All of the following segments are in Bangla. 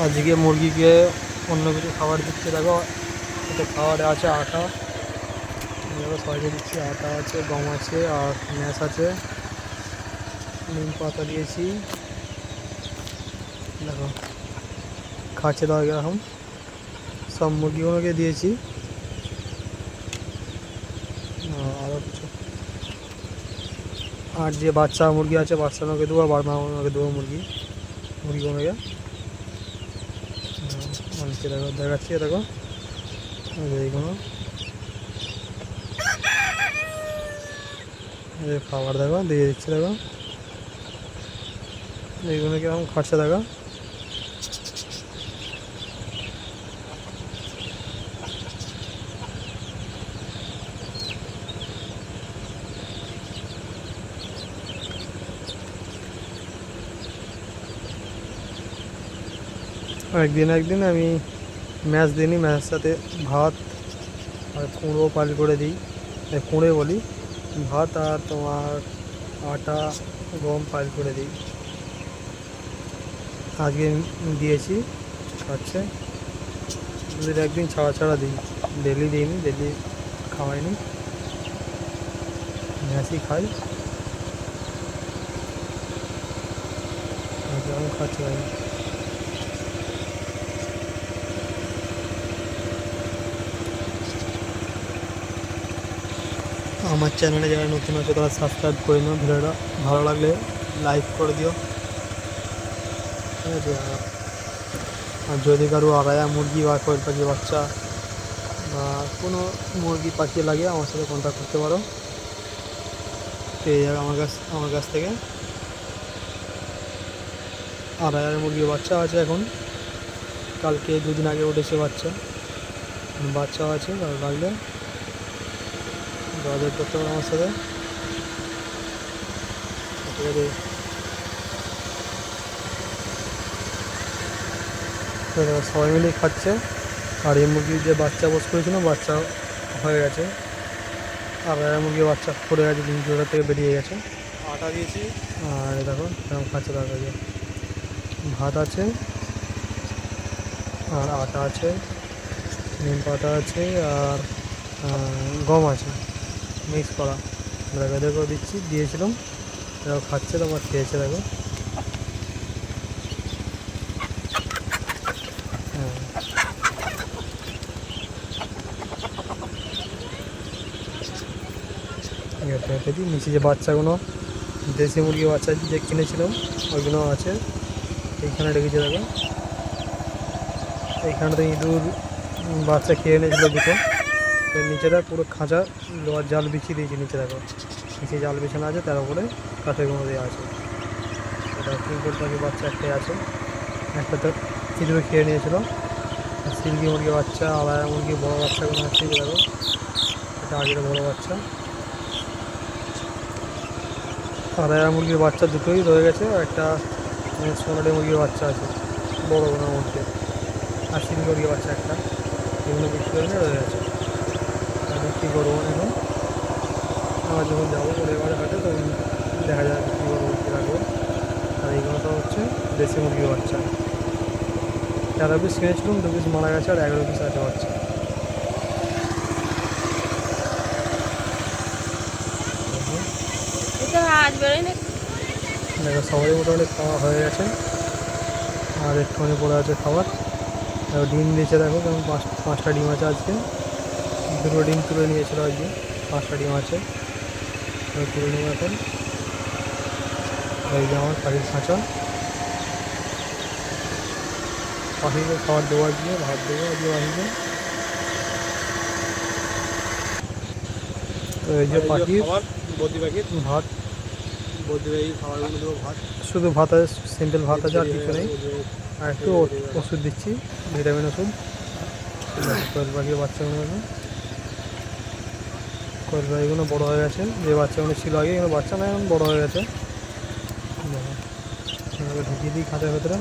আজকে মুরগিকে অন্য কিছু খাবার দিচ্ছে। দেখো এতে খাবারে আছে আটা, দেখো সবাইকে দিচ্ছি। আটা আছে, গম আছে, আর ম্যাশ আছে, নিম পাতা দিয়েছি। দেখো খাচ্ছে দাও এরকম সব মুরগিগুলোকে দিয়েছি। আরও কিছু আর যে বাচ্চা মুরগি আছে বাচ্চাগুলোকে দেবো, আর মামাকে দেবো মুরগিগুলোকে। দেখো দেখাচ্ছি, দেখো এইগুলো খাবার দেখো দিয়ে দিচ্ছে। দেখো এইগুলো কিরকম খাচ্ছে দেখো। একদিন আমি ম্যাশ দিইনি, ম্যাশের সাথে ভাত আর কুঁড়ো পাল করে দিই, কুঁড়ে বলি, ভাত আর তোমার আটা গম পাল করে দিই। আজকে দিয়েছি, খাচ্ছে। একদিন ছাড়া ছাড়া দিই, ডেলি দিইনি, ডেলি খাওয়াইনি, ম্যাশই খাই। কেমন খাচ্ছে ভাই। আমার চ্যানেলে যারা নতুন আছে তারা সাবস্ক্রাইব করে নিও, ভিডিওটা ভালো লাগলে লাইক করে দিও, ঠিক আছে। আর যদি কারো আড়াইয়া মুরগি বা কোয়েল পাখি বাচ্চা বা কোনো মুরগি পাখি লাগে আমার সাথে কন্ট্যাক্ট করতে পারো, পেয়ে যাবে আমার কাছ থেকে। আড়াইয়ার মুরগির বাচ্চা আছে এখন, কালকে 2 দিন আগে উঠেছে বাচ্চা আছে, আর লাগলে যোগাযোগ করতে পারো আমার সাথে, ঠিক আছে। সবাই মিলেই খাচ্ছে। আর এই মুরগির যে বাচ্চা বস করেছিল বাচ্চা হয়ে গেছে, আর মুরগির বাচ্চা পড়ে গেছে, জোড়া থেকে বেরিয়ে গেছে। আটা দিয়েছি, আর দেখো কেমন খাচ্ছে। তার কাছে ভাত আছে, আর আটা আছে, নিম পাতা আছে, আর গম আছে মিক্স করা। এদেরকেও দিয়েছিলাম, দেখো খাচ্ছে, তোমার খেয়েছে। দেখো দিই। নিচে যে বাচ্চাগুলো দেশি মুরগি বাচ্চা যে কিনেছিলাম ওইগুলো আছে, এইখানে রেখেছে। দেখো এইখানটা ইঁদুর বাচ্চা খেয়ে এনেছিলো দুটো, নিচেটা পুরো খাঁচা লোহার জাল বিছিয়ে দিয়েছি নিচে। দেখো নিচে জাল বিছানো আছে, তার উপরে কাঠের গুঁড়ো দেওয়া আছে। এটা টিঙ্কল পাখি বাচ্চা একটাই আছে, একটা তো ইঁদুরে খেয়ে নিয়েছিল। সিল্কি মুরগি বাচ্চা, আলাদা মুরগি বড়ো বাচ্চাগুলো আছে। দেখো এটা আগের বড়ো বাচ্চা। আড়াইয়া মুরগির বাচ্চা দুটোই রয়ে গেছে, আর একটা সোনালি মুরগির বাচ্চা আছে বড়োগুলোর মধ্যে, আর সিল্কি মুরগির বাচ্চা একটা। এগুলো বিক্রি করে রয়ে গেছে, বিক্রি করবো এখন। আমরা যখন যাবো পরিবারের হাটে তখন দেখা যায় বিক্রি করবো, বিক্রি রাখবো। আর এইগুলো তো হচ্ছে দেশি মুরগির বাচ্চা। 13 পিস কিনেছিলাম, 2 পিস মারা গেছে, আর 11 পিস আছে বাচ্চা। দেখো সবারই মোটামুটি খাওয়া হয়ে গেছে, আর একটুখানি পড়ে আছে খাবার। ডিম দিয়েছে, দেখো কেমন 5টা ডিম আছে আজকে। 2টো ডিম তুলে নিয়েছিল আজকে, 5টা ডিম আছে, তুলে নেবো এখন। এই যে আমার পাখির খাঁচা, পাখিকে খাবার দেবো আজকে, ভাত দেবো আজকে পাখিকে। তো এই যে পাখির ভাত, খাবারগুলো দেবো ভাত, শুধু ভাত আছে, সিম্পল ভাত আছে, আর কিছু নেই। আর একটু ওষুধ দিচ্ছি, ভিটামিন ওষুধ। কোয়েল পাখির বাচ্চাগুলো, কোয়েল পাখিগুলো বড়ো হয়ে গেছে, যে বাচ্চাগুলো ছিল আগে এগুলো বাচ্চা না, এখন বড়ো হয়ে গেছে। ঢুকিয়ে দিই খাঁচার ভেতরে।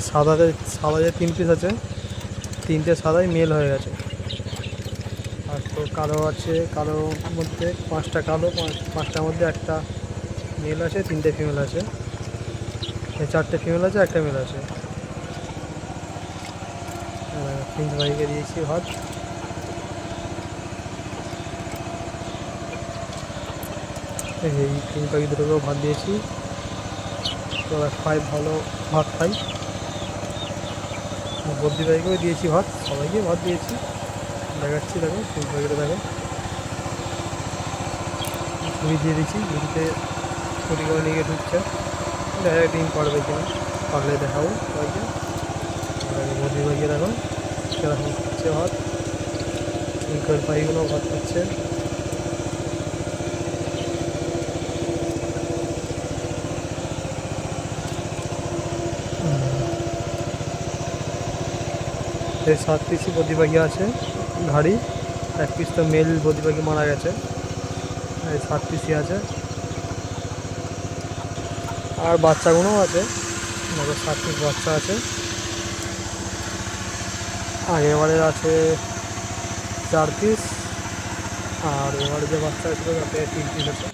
সাদা যে 3 পিস আছে, 3টে সাদাই মেল হয়ে গেছে, আর তো কালো আছে, কালোর মধ্যে 5টা কালো, 5টার মধ্যে একটা মেল আছে, 3টে ফিমেল আছে, 4টে ফিমেল আছে, একটা মেল আছে। প্রিন্স ভাইকে দিয়েছি ভাত। এই প্রিন্স পাখি দুটোকেও ভাত দিয়েছি, তোরা খাই, ভালো ভাত খাই। বদ্রি ভাইকেও দিয়েছি ভাত, সবাইকে ভাত দিয়েছি। দেখাচ্ছি, দেখো প্রিন্স পাখিটা দেখো, ঝুড়ি দিয়ে দিচ্ছি, ঝুড়িতে ছুটি করে নিয়ে গিয়ে ঢুকছে। দেখা যাক ডিম পারবে কিনা, পারলে দেখাবো সবাইকে। বদ্রি ভাইকে দেখো সেরকম খাচ্ছে ভাত, পিঙ্কের পাখিগুলো ভাত খাচ্ছে। এই 7 পিসই বদ্রি পাখি আছে ঘাড়ি, 1 পিস তো মেল বদ্রি পাখি মারা গেছে, এই 7 পিসই আছে। আর বাচ্চাগুলোও আছে, আমাদের 7 পিস বাচ্চা আছে। আর এবারে আছে 4 পিস, আর এবারে যে বাচ্চা ছিল তাতে 3 পিস আছে।